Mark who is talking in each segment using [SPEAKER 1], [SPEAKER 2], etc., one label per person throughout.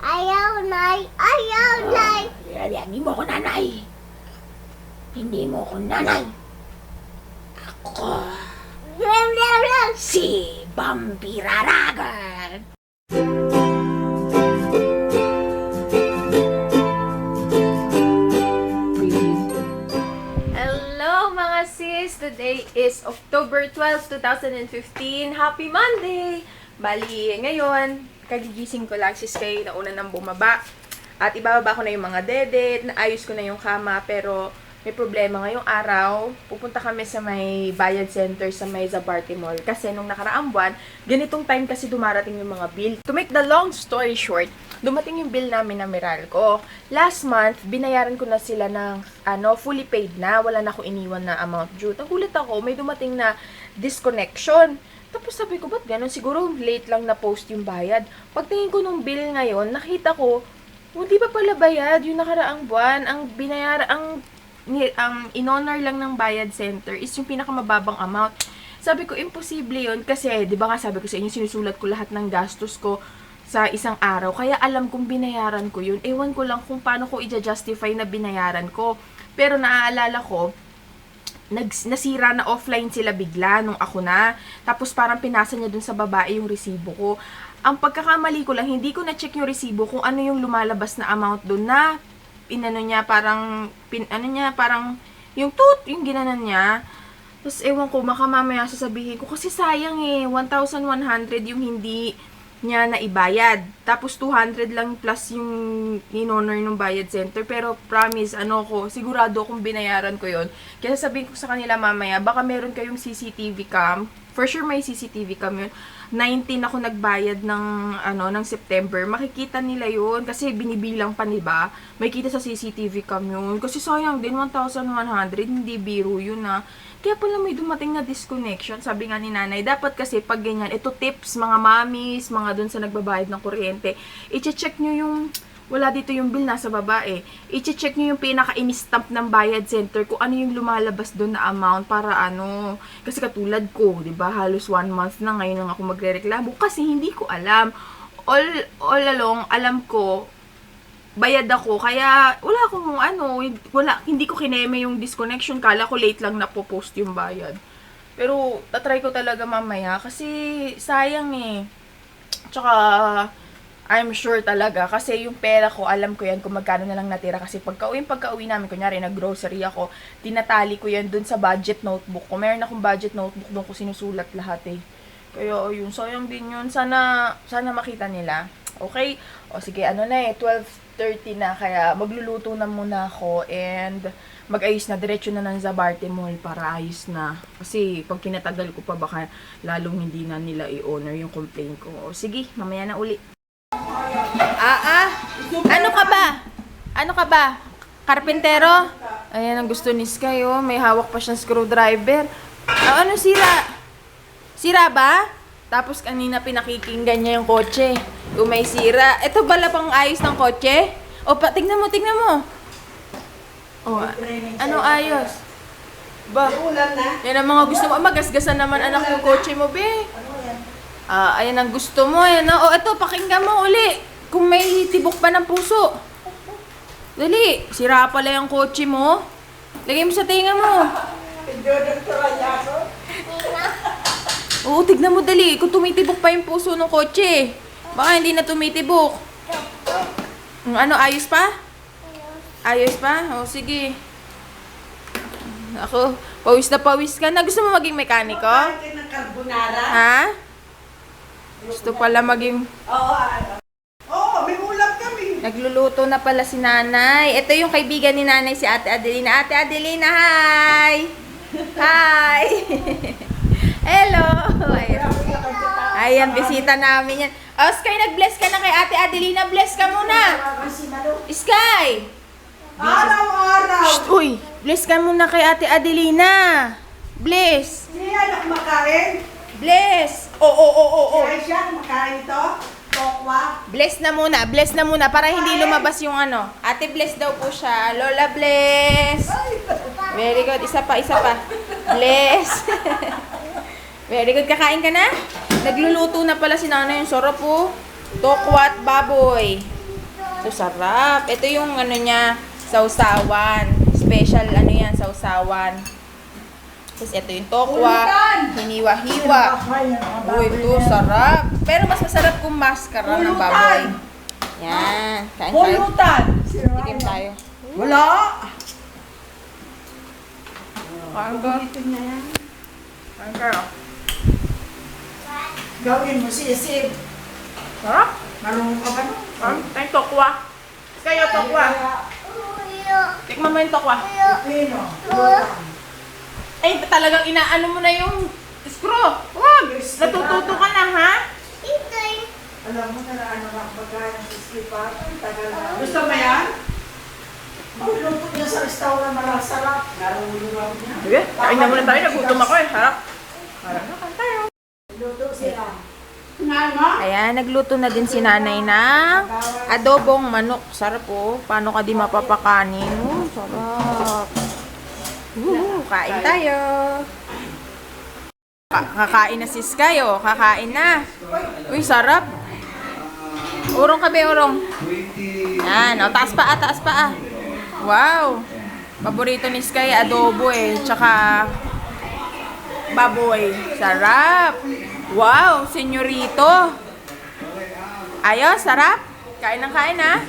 [SPEAKER 1] Ayaw, Nay. Ayaw, Nay.
[SPEAKER 2] Hindi mo ko nanay. Hindi mo ko nanay. Ako si Vampira Ragan.
[SPEAKER 3] Hello mga sis! Today is October 12, 2015. Happy Monday! Bali, ngayon, kagigising ko lang si Sky na una nang bumaba. At ibababa ko na yung mga dede, naayos ko na yung kama, pero may problema ngayong araw. Pupunta kami sa may Bayad Center sa may Zabarte Mall. Kasi nung nakaraang buwan, ganitong time kasi dumarating yung mga bill. To make the long story short, dumating yung bill namin na Meralco. Last month, binayaran ko na sila ng fully paid na. Wala na ako iniwan na amount due. Nagulat ako, may dumating na disconnection. Tapos sabi ko, ba't ganun? Siguro late lang na post yung bayad. Pagtingin ko nung bill ngayon, nakita ko, hindi pa pala bayad yung nakaraang buwan. Ang binayaran, ang in-honor lang ng Bayad Center is yung pinakamababang amount. Sabi ko, imposible yun kasi, di ba nga sabi ko sa inyo, sinusulat ko lahat ng gastos ko sa isang araw. Kaya alam kong binayaran ko yun. Ewan ko lang kung paano ko i-justify na binayaran ko. Pero naaalala ko, nasira na offline sila bigla nung ako na. Tapos parang pinasa niya dun sa babae yung resibo ko. Ang pagkakamali ko lang, hindi ko na-check yung resibo kung ano yung lumalabas na amount dun na parang yung yung ginanan niya. Tapos ewan ko, baka mamaya sasabihin ko, kasi sayang 1,100 yung hindi niya na ibayad. Tapos 200 lang plus yung in-honor ng Bayad Center. Pero promise, sigurado akong binayaran ko yon. Kaya sabihin ko sa kanila mamaya, baka meron kayong CCTV cam. For sure may CCTV cam yun. 19 ako nagbayad ng September. Makikita nila yun kasi binibilang pa, diba? May kita sa CCTV cam yun. Kasi sayang din, 1,100, hindi biro yun Kaya pala may dumating na disconnection. Sabi nga ni nanay, dapat kasi pag ganyan, ito tips, mga mommies, mga dun sa nagbabayad ng kuryente, i-check nyo yung, wala dito yung bill, nasa baba i-check nyo yung pinaka-in-stamp ng Bayad Center kung ano yung lumalabas doon na amount para kasi katulad ko, di ba, halos 1 month na ngayon lang ako magrereklamo kasi hindi ko alam. All along, alam ko, bayad ako, kaya wala akong hindi ko kineme yung disconnection, kala ko late lang napopost yung bayad. Pero, tatry ko talaga mamaya kasi sayang Tsaka, I'm sure talaga, kasi yung pera ko, alam ko yan kung magkano na lang natira. Kasi pagka-uwi namin, kunyari, nag-grocery ako, tinatali ko yan dun sa budget notebook ko. Meron akong budget notebook dun ko sinusulat lahat Kaya, ayun, sayang din yun. Sana makita nila. Okay? O sige, 12:30 na, kaya magluluto na muna ako and mag-ayos na, diretso na ng Zabarte Mall para ayos na. Kasi pag kinatagal ko pa, baka lalong hindi na nila i-honor yung complaint ko. O sige, mamaya na uli. Ano ka ba? Karpentero? Ayan ang gusto ni Sky, may hawak pa siyang screwdriver. Ano sira? Sira ba? Tapos kanina pinakikinggan niya yung kotse. Kung may sira. Ito bala pang ayos ng kotse? Tignan mo. Ano ayos? Ba? Yan ang mga gusto mo. Magasgasan naman anak yung kotse mo, be. Ayan ang gusto mo, ito, pakinggan mo uli. Kung may tibok pa ng puso. Dali, sira pala yung kotse mo. Lagay mo sa tinga mo. Oo, tignan mo dali. Kung tumitibok pa yung puso ng kotse. Baka hindi na tumitibok. Ayos pa? Ayos pa? O, sige. Ako, pawis na pawis ka na. Gusto mo maging mekaniko? Ha? Gusto pala maging...
[SPEAKER 4] Oo, may ulam kami.
[SPEAKER 3] Nagluluto na pala si nanay. Ito yung kaibigan ni nanay, si Ate Adelina. Ate Adelina, hi! Hi! Hello! Ayan, bisita namin yan. Sky, nag-bless ka na kay Ate Adelina. Bless ka muna. Sky!
[SPEAKER 4] Araw-araw.
[SPEAKER 3] Uy, bless ka muna kay Ate Adelina. Bless.
[SPEAKER 4] Hindi yan kumakain.
[SPEAKER 3] Bless. Oo.
[SPEAKER 4] Kaya siya kumakain ito. Tokwa.
[SPEAKER 3] Bless na muna para hindi lumabas yung Ate bless daw po siya. Lola bless. Very good. Isa pa. Bless. Very good. Kakain ka na? Nagluluto na pala si nanay yung sarap Tokwa at baboy. So, sarap. Ito yung ano niya, sausawan. Special ano yan, sausawan. Tapos ito yung tokwa, hiniwa-hiwa. Uy, ito, sarap. Pero mas masarap kung maskara ng baboy. Yan. Kain tayo.
[SPEAKER 4] Pulutan.
[SPEAKER 3] Tikim tayo.
[SPEAKER 4] Wala.
[SPEAKER 3] Kain ka. Kain ka.
[SPEAKER 4] Gawin mo sisig.
[SPEAKER 3] Sarap.
[SPEAKER 4] Marunong ka ba no?
[SPEAKER 3] Ay, tokwa. Kayo, tokwa. Tikman mo yung tokwa.
[SPEAKER 4] Pino. Pulutan.
[SPEAKER 3] Ay, talagang inaano mo na yung screw. Wag! Natututo ka na, ha?
[SPEAKER 4] Alam mo na ano na pagkain ng sisig pa. Tagal na. Gusto mo yan? Magluluto niya sa restaurant masarap. Narulong ako niya.
[SPEAKER 3] Sige, kain na muna tayo. Nagutom ako eh. Harap. Harap na, kain tayo.
[SPEAKER 4] Luto sila. Ngayon mo?
[SPEAKER 3] Ayan, nagluto na din si nanay ng adobong manok. Sarap oh. Paano ka di mapapakanin? Sarap. Kain tayo. Kakain na si Sky oh. Kakain na. Uy, sarap. Urong ka be, urong. Yan, oh, taas pa, taas pa. Wow. Paborito ni Sky, adobo eh. Tsaka baboy. Sarap. Wow, senyorito. Ayos, sarap. Kain ng kain ha.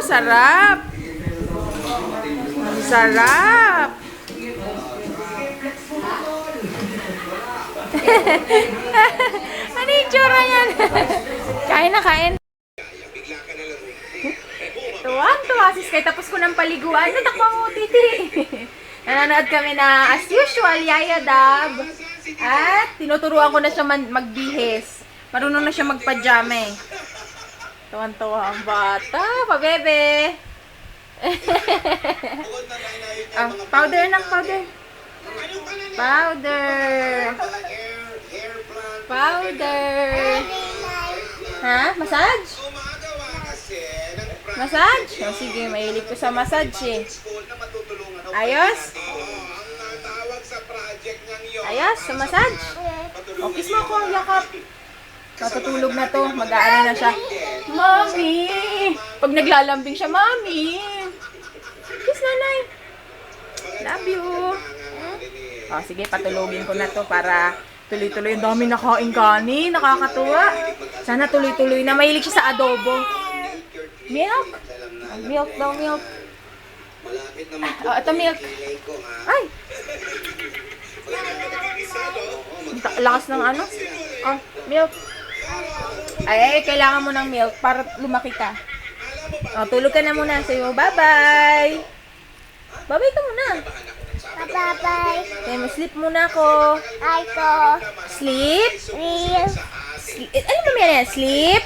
[SPEAKER 3] Sarap. Sarap. Ano yung tsura yan? Kain na kain. Tuwang-tuwa si Sky. Tapos ko ng paliguan. Natakpa mo, titi. Nanonood kami na, as usual, Yaya Dab. At tinuturuan ko na siya magbihis. Marunong na siya magpajame. Tuwan-tuwa ang bata. Pabebe. Powder na, powder. Powder. Powder. Ha? Massage? Massage? O sige, mahilig ko sa massage eh. Ayos? Ayos? Sa massage? O, kiss mo ako, yakap. Matutulog na to. Mag-aano na siya. Mommy! Pag naglalambing siya, Mommy! Kiss nanay. Love you. O, sige, patulogin ko na to para tuloy-tuloy. Ang dami nakain kanin. Nakakatuwa. Sana tuloy-tuloy na. Mahilig siya sa adobo. Milk? Milk daw, milk. Ito milk. Ay! Lakas ng ano? Oh, milk. Ay, kailangan mo ng milk para lumaki ka. Oh, tulog ka na muna. Sayo, bye-bye. Bye-bye ka muna.
[SPEAKER 1] Bye-bye.
[SPEAKER 3] Sayo mo, sleep muna ako.
[SPEAKER 1] Aiko.
[SPEAKER 3] Sleep?
[SPEAKER 1] Real.
[SPEAKER 3] Ano ba yan? Sleep?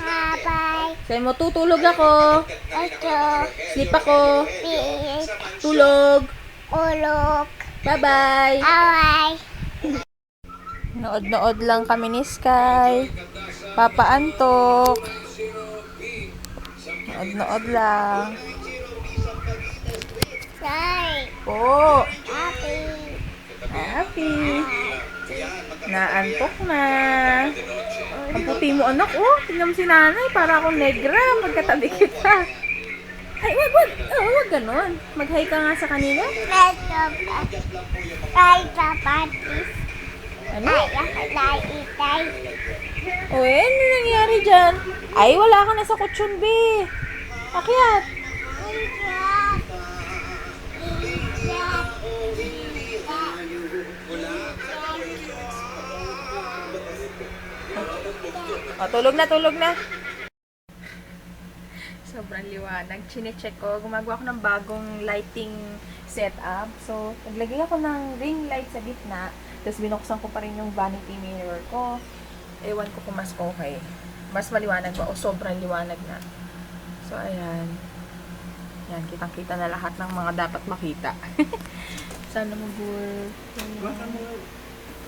[SPEAKER 1] Bye-bye.
[SPEAKER 3] Sayo mo, tutulog ako.
[SPEAKER 1] Aiko.
[SPEAKER 3] Sleep ako.
[SPEAKER 1] Peace.
[SPEAKER 3] Tulog.
[SPEAKER 1] Ulok.
[SPEAKER 3] Bye-bye.
[SPEAKER 1] Away.
[SPEAKER 3] Nood-nood lang kami ni Sky. Papa antok. Nood-nood lang.
[SPEAKER 1] Say.
[SPEAKER 3] Po.
[SPEAKER 1] Happy.
[SPEAKER 3] Happy. Naantok na. Ang puti mo anak. Oh, tingnan mo si nanay. Para akong negra. Pagkatabi kita. Ay, wag. Oh, wag ganon. Mag-hi ka nga sa kanila.
[SPEAKER 1] Bye, Papatis.
[SPEAKER 3] Ano?
[SPEAKER 1] Itay.
[SPEAKER 3] O, ano nangyari dyan? Ay, wala ka na sa kutsyon, be. Akyat. O, tulog na. Sobrang liwanag. Chine-check ko. Gumagawa ko ng bagong lighting setup. So, naglagay ako ng ring light sa gitna. Tapos binuksan ko pa rin yung vanity mirror ko. Ewan ko kung mas okay. Mas maliwanag ba o sobrang liwanag na. So, ayan. Yan, kitang-kita na lahat ng mga dapat makita. Sana mag-work.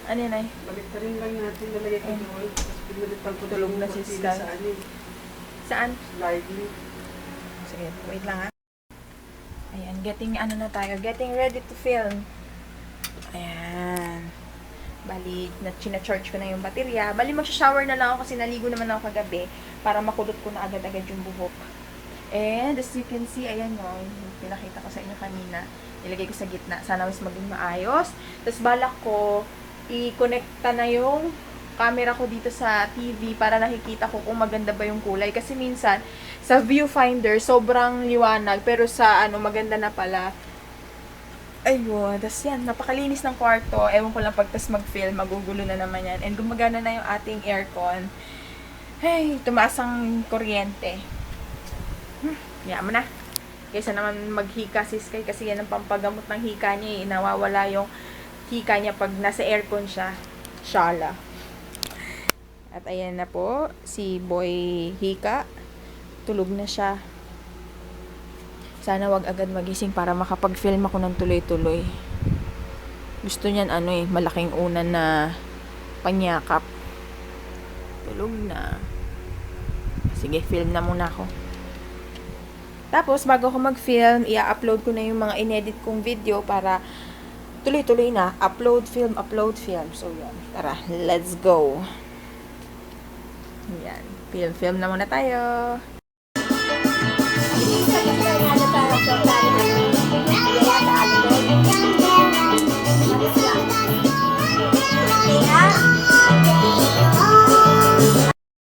[SPEAKER 3] Ano yun ay?
[SPEAKER 4] Balik pa rin lang natin nalagay ko doon. Tapos pinalitan ko
[SPEAKER 3] Tulog na si Sky. Saan?
[SPEAKER 4] Lively.
[SPEAKER 3] Sige, wait lang ha. Ayan, getting ready to film. Ayan. Bali, china-charge ko na yung baterya. Bali, mag-shower na lang ako kasi naligo naman ako kagabi para makulot ko na agad-agad yung buhok. And as you can see, ayan o, yung pinakita ko sa inyo kanina. Nilagay ko sa gitna. Sana mas maging maayos. Tapos balak ko, i-connecta na yung camera ko dito sa TV para nakikita ko kung maganda ba yung kulay. Kasi minsan, sa viewfinder, sobrang liwanag. Pero sa maganda na pala. Ayun, tas yan, napakalinis ng kwarto. Ewan ko lang pagtas mag-film, magugulo na naman yan. And gumagana na yung ating aircon. Hey, tumaas ang kuryente. Yan mo na. Kaysa naman maghika si Sky kasi yan ang pampagamot ng hika niya. Nawawala yung hika niya pag nasa aircon siya. Shala. At ayan na po, si Boy Hika. Tulog na siya. Sana wag agad magising para makapag-film ako ng tuloy-tuloy. Gusto niyan malaking unan na panyakap. Tulog na. Sige, film na muna ako. Tapos, bago ako mag-film, i-upload ko na yung mga inedit kong video para tuloy-tuloy na. Upload, film, upload, film. So, yan. Tara, let's go. Yan. Film na muna tayo.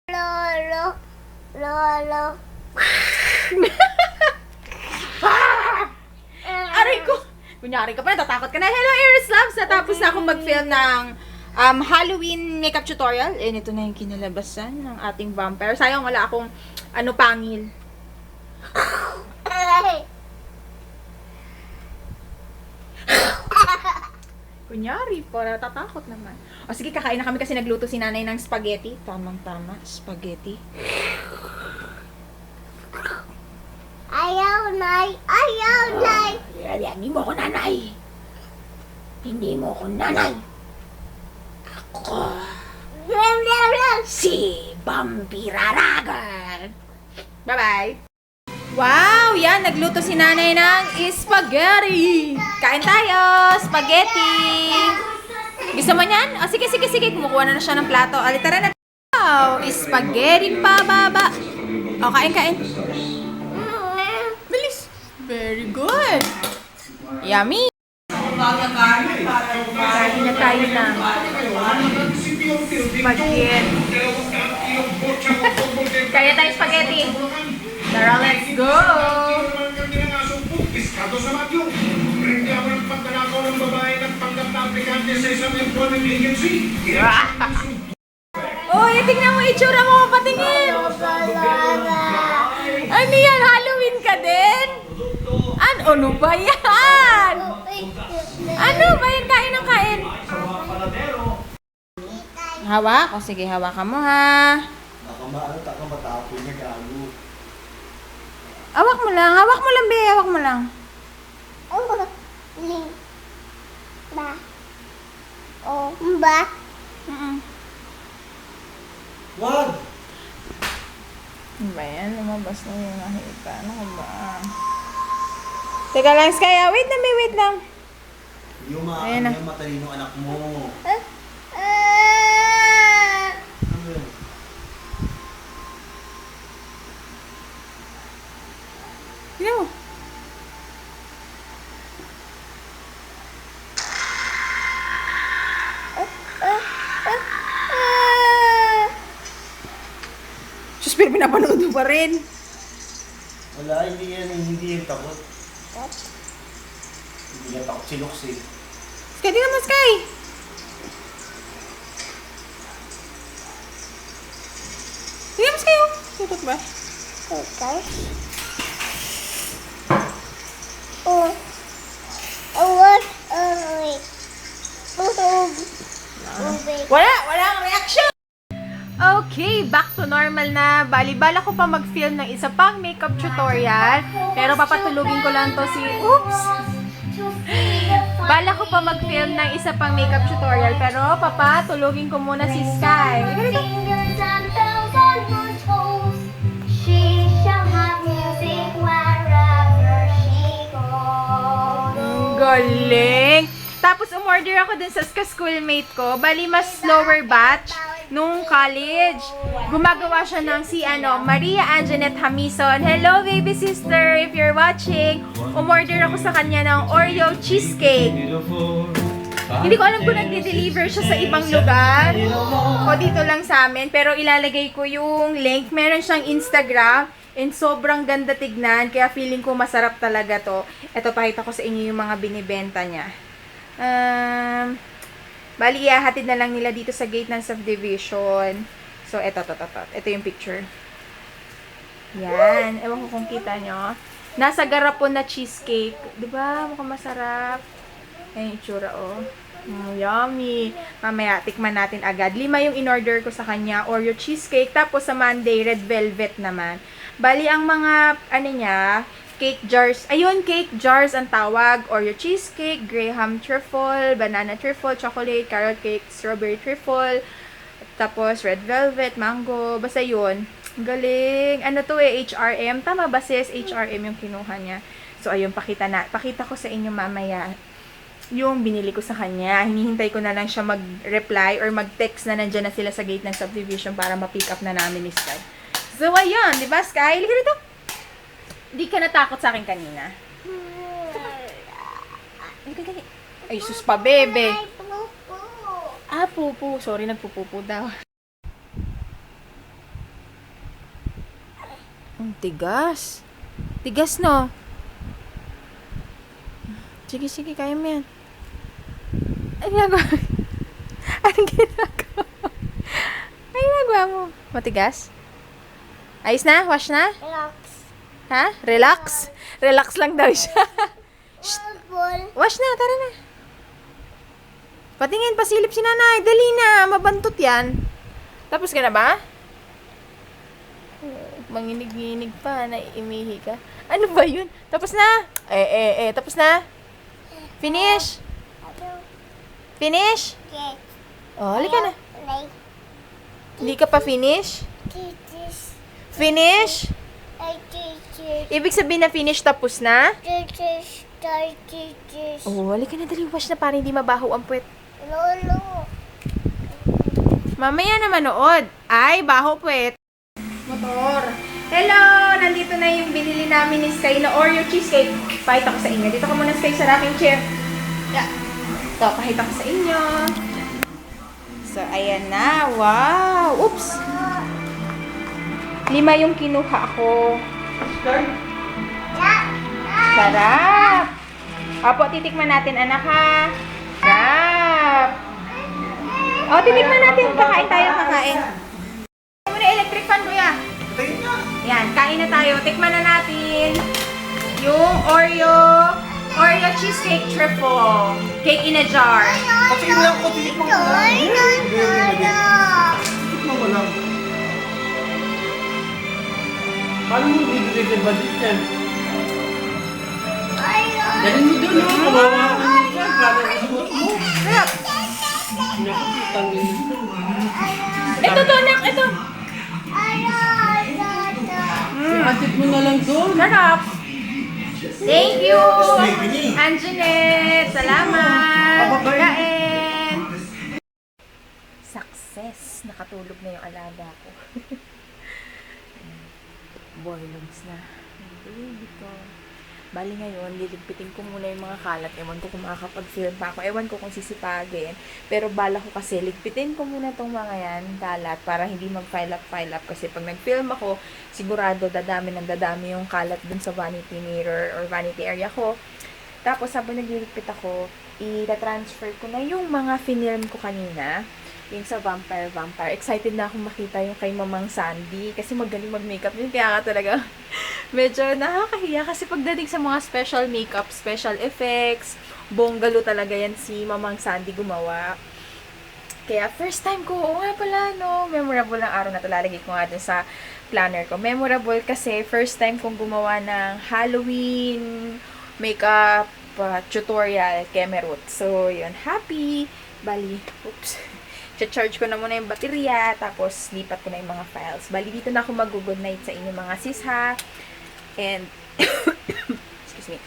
[SPEAKER 1] Lolo. Lolo.
[SPEAKER 3] Aray ko! Kunyari ka pa, natatakot ka na. Hello, Iris Loves! Natapos na akong mag-film ng Halloween makeup tutorial. And ito na yung kinalabasan ng ating vampire. Sayang wala akong pangil. Kunyari, para natatakot naman. O sige, kakain na kami kasi nagluto si nanay ng spaghetti. Tamang-tama, spaghetti.
[SPEAKER 1] Ayaw, Nay. Ayaw, Nay.
[SPEAKER 2] Hindi mo ko nanay. Hindi mo ko nanay. Ako, si Vampira Ragan.
[SPEAKER 3] Bye-bye! Wow! Yan, nagluto si nanay ng spaghetti! Kain tayo! Spaghetti! Gusto mo niyan? O, sige. Kumukuha na siya ng plato. Alitara na. Wow! Spaghetti pa baba. O, kain. Bilis! Very good! Yummy! Kain na tayo ng spaghetti. Kaya tayo spaghetti. Tara, let's go! Uy, tingnan mo itsura mo, patingin! Ano yan? Halloween ka din? Ano ba yan? Ano ba yan? Kain ng kain. Hawak? O sige, hawakan mo ha.
[SPEAKER 5] Matapon na gago.
[SPEAKER 3] Hawak mo lang, be. Hawak mo lang.
[SPEAKER 1] Ba. Oh, ba.
[SPEAKER 5] Wag!
[SPEAKER 3] Ano ba yan? Lumabas na yung nakita. Ano ka ba? Teka lang, Sky. Wait lang.
[SPEAKER 5] Yung
[SPEAKER 3] Ayan na.
[SPEAKER 5] yung matalino anak mo. Ano yun?
[SPEAKER 3] Tignan mo. Sus, pero pinapanood mo pa rin.
[SPEAKER 5] Wala, hindi yan takot. Hindi yan takot si Lux eh.
[SPEAKER 3] Sky, tignan mo, Sky. Tignan mo, Sky, oh. Tutot ba?
[SPEAKER 1] Okay. Oh. What? Wait.
[SPEAKER 3] Walang reaction! Okay, back to normal na. Bali-bala ko pa mag-film ng isa pang makeup tutorial. Pero papatulugin ko lang to si... Oops! Bala ko pa mag-film ng isa pang makeup tutorial. Pero papatulugin ko muna si Sky.
[SPEAKER 1] Fingers and bells on her toes. She shall have music wherever she goes.
[SPEAKER 3] Galing! Tapos umorder ako dun sa schoolmate ko. Bali, mas lower batch nung college. Gumagawa siya ng si Maria Anjanette Hamison. Hello, baby sister, if you're watching. Umorder ako sa kanya ng Oreo cheesecake. Hindi ko alam kung nagde-deliver siya sa ibang lugar o dito lang sa amin. Pero ilalagay ko yung link. Meron siyang Instagram and sobrang ganda tignan. Kaya feeling ko masarap talaga to. Ito, pakita ko sa inyo yung mga binibenta niya. Bali, ihahatid na lang nila dito sa gate ng subdivision. So, ito. Ito yung picture. Yan. Ewan ko kung kita nyo. Nasa garapon na cheesecake. Diba? Mukhang masarap. Ayan yung itsura, oh. Yummy. Mamaya, tikman natin agad. 5 yung in-order ko sa kanya. Oreo cheesecake. Tapos sa Monday, red velvet naman. Bali, ang mga, niya, cake jars. Ayun, cake jars ang tawag. Oreo cheesecake, graham truffle, banana truffle, chocolate, carrot cake, strawberry truffle. Tapos, red velvet, mango. Basta yun. Galing. Ano to HRM. Tama ba sis? HRM yung kinuha niya. So, ayun, pakita ko sa inyo mamaya yung binili ko sa kanya. Hinihintay ko na lang siya mag-reply or mag-text na nandyan na sila sa gate ng subdivision para ma-pick up na namin ni Sky. So, ayun. Diba, Sky? Halika rito. Hindi ka natakot sa akin kanina. Ay, sus pa, bebe. Ah, pupu. Sorry, nagpupupu daw. Ang tigas. Tigas, no? Sige, kaya mo yan. Ano ginagawa? Anong ginagawa? Ano ginagawa mo? Matigas? Ayos na? Wash na?
[SPEAKER 1] Relax.
[SPEAKER 3] Ha? Relax? Relax lang daw siya. Wash na, tara na. Patingin, pasilip si nanay. Dali na, mabantot yan. Tapos ka na ba? Manginig-ginig pa, naiimihi ka. Ano ba yun? Tapos na? Tapos na? Finish? Finish?
[SPEAKER 1] Yes.
[SPEAKER 3] Oh, halika na.
[SPEAKER 1] Like
[SPEAKER 3] Hindi ka pa finish?
[SPEAKER 1] this.
[SPEAKER 3] Finish?
[SPEAKER 1] Like this.
[SPEAKER 3] Ibig sabihin na finish tapos na?
[SPEAKER 1] This.
[SPEAKER 3] Oh, halika na, dali. Wash na para hindi mabaho ang puwet.
[SPEAKER 1] Lolo.
[SPEAKER 3] Mamaya na manood. Ay, baho puwet. Motor. Hello! Nandito na yung binili namin ni Sky na Oreo cheesecake. Pakita ko sa inyo. Dito ka muna, Sky, sa rocking chair. Yeah. Ito, pakita ko sa inyo. So, ayan na. Wow! Oops! 5 yung kinuha ko. Sarap! Opo, titikman natin, anak, ha? Sarap! O, titikman natin. Kakain tayo, kakain. Ito muna electric fan, kuya. Yan, kain na tayo. Tikman na natin yung Oreo cheesecake truffle. Cake in a jar.
[SPEAKER 5] Kasi lang ko, titikman ko lang. Titikman ko lang. Paano mo bibigay sa budget yan? Dali mo doon, no? Kawawa ka niya dyan. Para isuot mo.
[SPEAKER 3] Sarap.
[SPEAKER 5] Nakapitang yun.
[SPEAKER 3] Ito to, anak. Ito.
[SPEAKER 5] Atip mo na lang doon.
[SPEAKER 3] Sarap. Thank you, Anjanette. Salamat. Kain. Success. Nakatulog na yung alaga ko. Boilings na. Baby ko. Bali ngayon, liligpitin ko muna yung mga kalat. Ewan ko kung makakapag-film pa ako. Ewan ko kung sisipagin. Pero bala ko kasi, ligpitin ko muna tong mga yan, kalat, para hindi mag-file up. Kasi pag nag-film ako, sigurado dadami yung kalat dun sa vanity mirror or vanity area ko. Tapos, habang nagliligpit ako, i-transfer ko na yung mga finilm ko kanina. Yung sa Vampire. Excited na akong makita yung kay Mamang Sandy. Kasi magaling mag-makeup yun. Kaya nga talaga medyo nakakahiya. Kasi pagdating sa mga special makeup, special effects, bonggalo talaga yan si Mamang Sandy gumawa. Kaya first time ko, oo nga pala, no? Memorable ang araw na ito. Lalagay ko nga dun sa planner ko. Memorable kasi first time kong gumawa ng Halloween makeup tutorial kay Merut. So, yun. Happy! Bali. Oops. Charge ko na muna yung baterya, tapos lipat ko na yung mga files. Bali, dito na ako mag-good night sa inyo mga sis, ha? And, excuse me.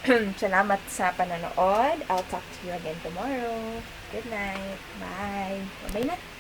[SPEAKER 3] Salamat sa panonood. I'll talk to you again tomorrow. Good night. Bye. Bye na.